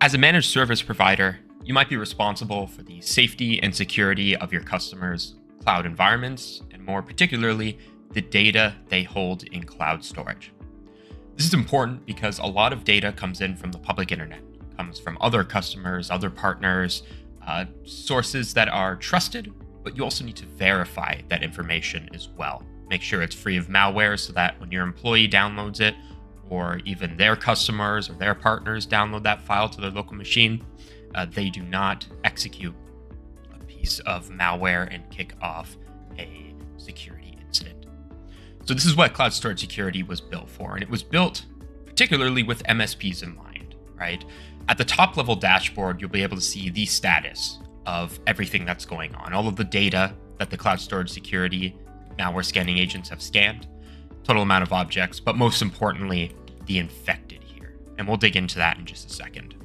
As a managed service provider, you might be responsible for the safety and security of your customers' cloud environments, and more particularly, the data they hold in cloud storage. This is important because a lot of data comes in from the public internet, comes from other customers, other partners, sources that are trusted, but you also need to verify that information as well. Make sure it's free of malware so that when your employee downloads it, or even their customers or their partners download that file to their local machine, they do not execute a piece of malware and kick off a security incident. So this is what cloud storage security was built for, and it was built particularly with MSPs in mind, right? At the top level dashboard, you'll be able to see the status of everything that's going on, all of the data that the cloud storage security malware scanning agents have scanned, total amount of objects, but most importantly, the infected here. And we'll dig into that in just a second.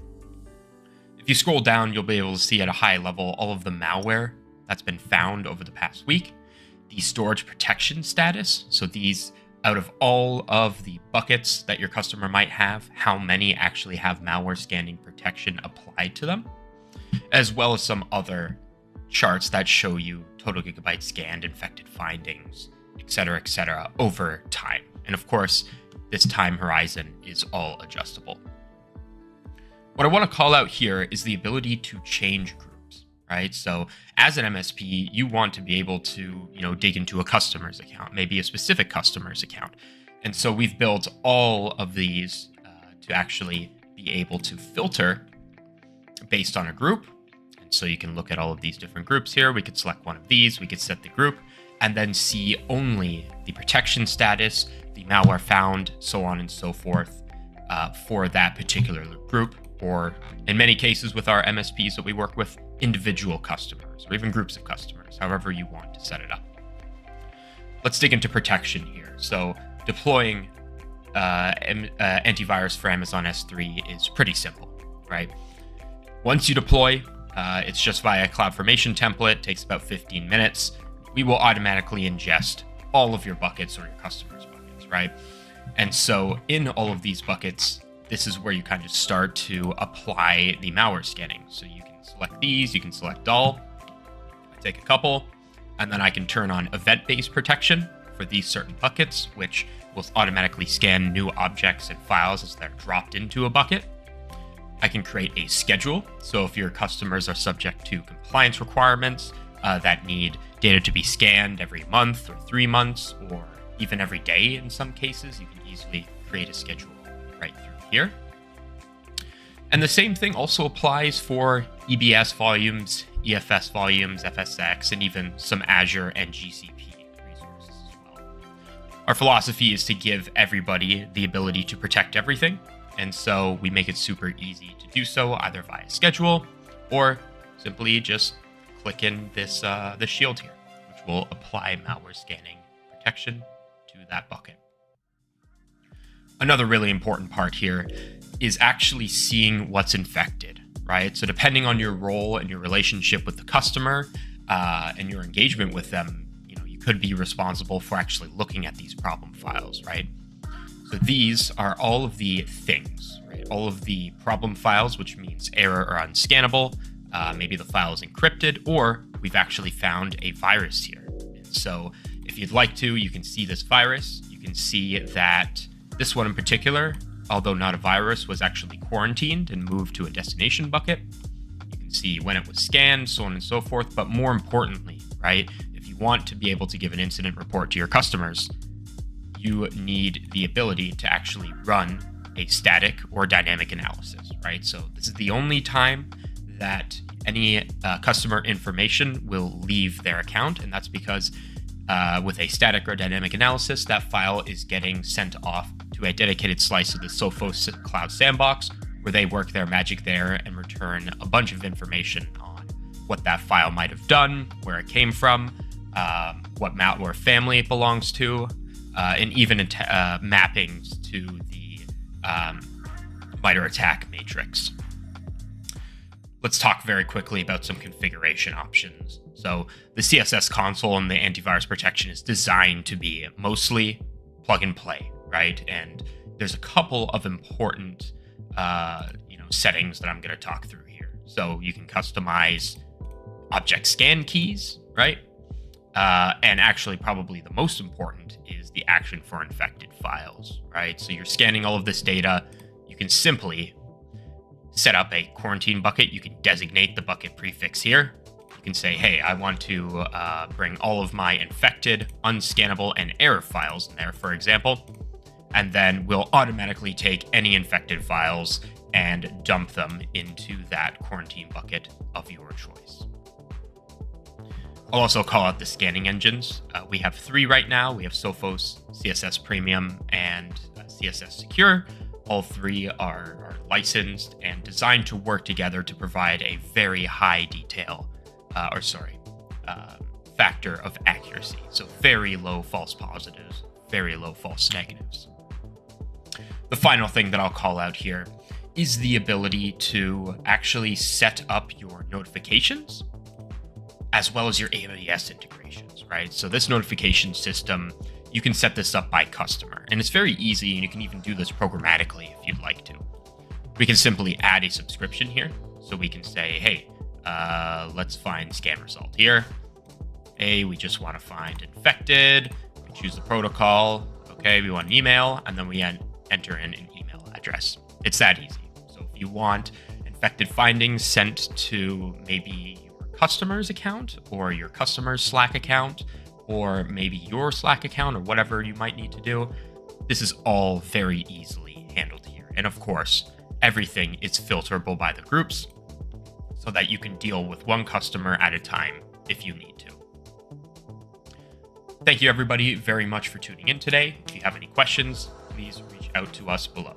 If you scroll down, you'll be able to see at a high level all of the malware that's been found over the past week, the storage protection status. So these, out of all of the buckets that your customer might have, how many actually have malware scanning protection applied to them, as well as some other charts that show you total gigabytes scanned, infected findings, et cetera, over time. And of course, this time horizon is all adjustable. What I want to call out here is the ability to change groups, right? So as an MSP, you want to be able to, dig into a customer's account, maybe a specific customer's account. And so we've built all of these to actually be able to filter based on a group. And so you can look at all of these different groups here. We could select one of these, we could set the group, and then see only the protection status, the malware found, so on and so forth, for that particular group, or in many cases with our MSPs that we work with, individual customers, or even groups of customers, however you want to set it up. Let's dig into protection here. So deploying antivirus for Amazon S3 is pretty simple, right? Once you deploy, it's just via CloudFormation template, takes about 15 minutes. We will automatically ingest all of your buckets or your customers' buckets, right? And so in all of these buckets, this is where you kind of start to apply the malware scanning. So you can select these, you can select all. I take a couple, and then I can turn on event-based protection for these certain buckets, which will automatically scan new objects and files as they're dropped into a bucket. I can create a schedule. So if your customers are subject to compliance requirements that need data to be scanned every month or 3 months, or even every day in some cases, you can easily create a schedule right through here. And the same thing also applies for EBS volumes, EFS volumes, FSX, and even some Azure and GCP resources as well. Our philosophy is to give everybody the ability to protect everything. And so we make it super easy to do so, either via schedule or simply just click in this shield here, which will apply malware scanning protection to that bucket. Another really important part here is actually seeing what's infected, right? So depending on your role and your relationship with the customer and your engagement with them, you could be responsible for actually looking at these problem files, right? So these are all of the things, right? All of the problem files, which means error or unscannable. Maybe the file is encrypted, or we've actually found a virus here. And so if you'd like to, you can see this virus. You can see that this one in particular, although not a virus, was actually quarantined and moved to a destination bucket. You can see when it was scanned, so on and so forth. But more importantly, right, if you want to be able to give an incident report to your customers, you need the ability to actually run a static or dynamic analysis, right? So this is the only time that any customer information will leave their account, and that's because with a static or dynamic analysis, that file is getting sent off to a dedicated slice of the Sophos cloud sandbox, where they work their magic there and return a bunch of information on what that file might have done, where it came from, what malware family it belongs to, and even mappings to the MITRE ATT&CK matrix. Let's talk very quickly about some configuration options. So the CSS console and the antivirus protection is designed to be mostly plug and play, right? And there's a couple of important, settings that I'm going to talk through here. So you can customize object scan keys, right? And actually, probably the most important is the action for infected files, right? So you're scanning all of this data. You can simply set up a quarantine bucket. You can designate the bucket prefix here. You can say, hey, I want to bring all of my infected, unscannable, and error files in there, for example. And then we'll automatically take any infected files and dump them into that quarantine bucket of your choice. I'll also call out the scanning engines. We have 3 right now. We have Sophos, CSS Premium, and CSS Secure. All 3 are licensed and designed to work together to provide a very high detail, factor of accuracy. So very low false positives, very low false negatives. The final thing that I'll call out here is the ability to actually set up your notifications as well as your AWS integrations, right? So this notification system, you can set this up by customer, and it's very easy, and you can even do this programmatically if you'd like to. We can simply add a subscription here. So we can say, hey, let's find scan result here. Hey, we just want to find infected. We choose the protocol. Okay, we want an email, and then we enter in an email address. It's that easy. So if you want infected findings sent to maybe your customer's account or your customer's Slack account, or maybe your Slack account, or whatever you might need to do, this is all very easily handled here. And of course, everything is filterable by the groups so that you can deal with one customer at a time if you need to. Thank you, everybody, very much for tuning in today. If you have any questions, please reach out to us below.